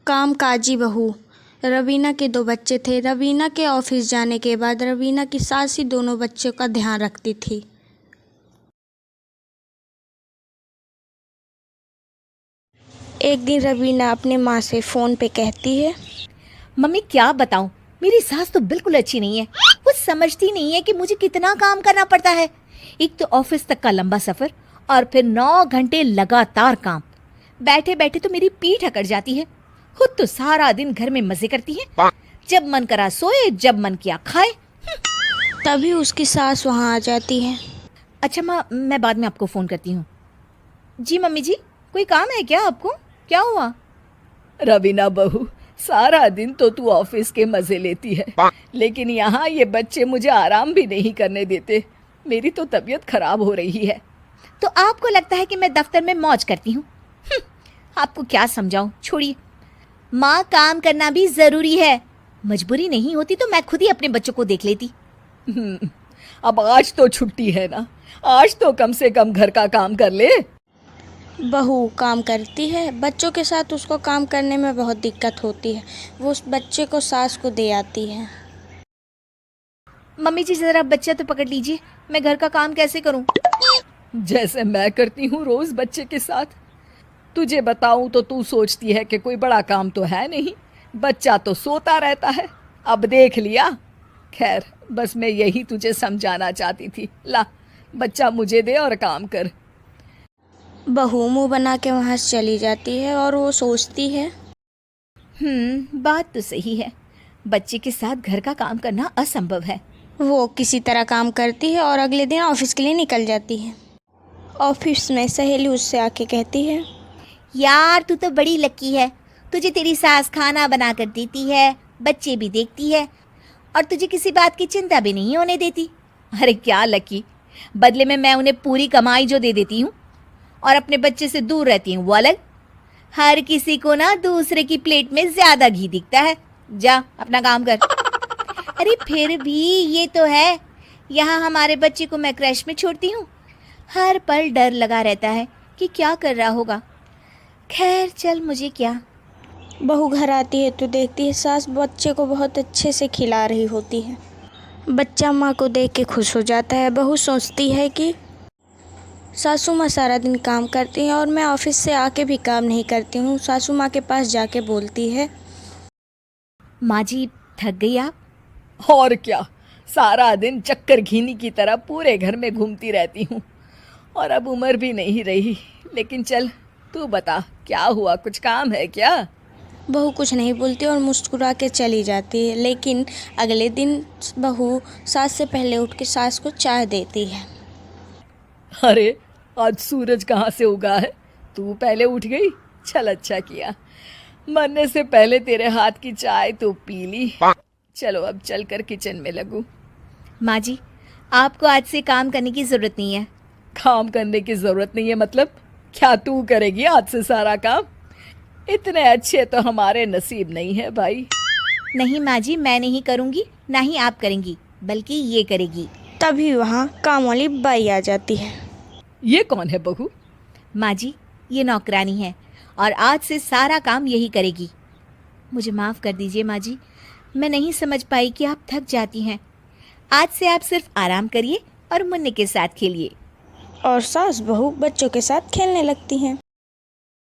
कामकाजी बहू। रवीना के 2 बच्चे थे। रवीना के ऑफिस जाने के बाद रवीना की सास ही दोनों बच्चों का ध्यान रखती थी। एक दिन रवीना अपने माँ से फ़ोन पे कहती है, मम्मी क्या बताऊं, मेरी सास तो बिल्कुल अच्छी नहीं है। वो समझती नहीं है कि मुझे कितना काम करना पड़ता है। एक तो ऑफिस तक का लंबा सफर और फिर 9 घंटे लगातार काम। बैठे बैठे तो मेरी पीठ अकड़ जाती है। खुद तो सारा दिन घर में मजे करती है, जब मन करा सोए, जब मन किया खाए। तभी उसकी सास वहाँ आ जाती है। अच्छा माँ, मैं बाद में आपको फोन करती हूँ। जी मम्मी जी, कोई काम है क्या आपको? क्या हुआ? रवीना बहू, सारा दिन तो तू ऑफिस के मजे लेती है, लेकिन यहाँ ये बच्चे मुझे आराम भी नहीं करने देते। मेरी तो तबीयत खराब हो रही है। तो आपको लगता है कि मैं दफ्तर में मौज करती हूँ? आपको क्या समझाऊं, छोड़िए। माँ, काम करना भी जरूरी है। मजबूरी नहीं होती तो मैं खुद ही अपने बच्चों को देख लेती। अब आज तो छुट्टी है ना, आज तो कम से कम घर का काम कर ले। बहू काम करती है, बच्चों के साथ उसको काम करने में बहुत दिक्कत होती है। वो उस बच्चे को सास को दे आती है। मम्मी जी जरा बच्चा तो पकड़ लीजिए, मैं घर का काम कैसे करूं? जैसे मैं करती हूँ रोज बच्चे के साथ। तुझे बताऊं तो तू सोचती है कि कोई बड़ा काम तो है नहीं, बच्चा तो सोता रहता है। अब देख लिया। खैर, बस मैं यही तुझे समझाना चाहती थी। ला, बच्चा मुझे दे और काम कर। बहू मुंह बना के वहाँ से चली जाती है और वो सोचती है, बात तो सही है। बच्चे के साथ घर का काम करना असंभव है। वो किसी तरह काम करती है और अगले दिन ऑफिस के लिए निकल जाती है। ऑफिस में सहेली उससे आके कहती है, यार तू तो बड़ी लकी है, तुझे तेरी सास खाना बना कर देती है, बच्चे भी देखती है और तुझे किसी बात की चिंता भी नहीं होने देती। अरे क्या लकी, बदले में मैं उन्हें पूरी कमाई जो दे देती हूँ और अपने बच्चे से दूर रहती हूँ वो अलग। हर किसी को ना दूसरे की प्लेट में ज्यादा घी दिखता है। जा अपना काम कर। अरे फिर भी ये तो है, यहाँ हमारे बच्चे को मैं क्रैश में छोड़ती हूँ, हर पल डर लगा रहता है कि क्या कर रहा होगा। खैर चल, मुझे क्या। बहू घर आती है तो देखती है सास बच्चे को बहुत अच्छे से खिला रही होती है। बच्चा माँ को देख के खुश हो जाता है। बहू सोचती है कि सासू माँ सारा दिन काम करती हैं और मैं ऑफिस से आके भी काम नहीं करती हूँ। सासू माँ के पास जाके बोलती है, माँ जी थक गई आप? और क्या, सारा दिन चक्कर घीनी की तरह पूरे घर में घूमती रहती हूँ और अब उम्र भी नहीं रही। लेकिन चल, तू बता क्या हुआ, कुछ काम है क्या? बहू कुछ नहीं बोलती और मुस्कुरा के चली जाती है। लेकिन अगले दिन बहू सास से पहले उठ के सास को चाय देती है। अरे, आज सूरज कहाँ से उगा है? तू पहले उठ गई, चल अच्छा किया। मरने से पहले तेरे हाथ की चाय तो पी ली। चलो अब चलकर किचन में लगूं। माँ जी, आपको आज से काम करने की ज़रूरत नहीं है। काम करने की ज़रूरत नहीं है मतलब? क्या तू करेगी आज से सारा काम? इतने अच्छे तो हमारे नसीब नहीं है भाई। नहीं माँ जी, मैं नहीं करूँगी, ना ही आप करेंगी, बल्कि ये करेगी। तभी वहाँ काम वाली बाई आ जाती है। ये कौन है बहू? माँ जी, ये नौकरानी है और आज से सारा काम यही करेगी। मुझे माफ़ कर दीजिए माँ जी, मैं नहीं समझ पाई कि आप थक जाती हैं। आज से आप सिर्फ आराम करिए और मुन्ने के साथ खेलिए। और सास बहू बच्चों के साथ खेलने लगती हैं।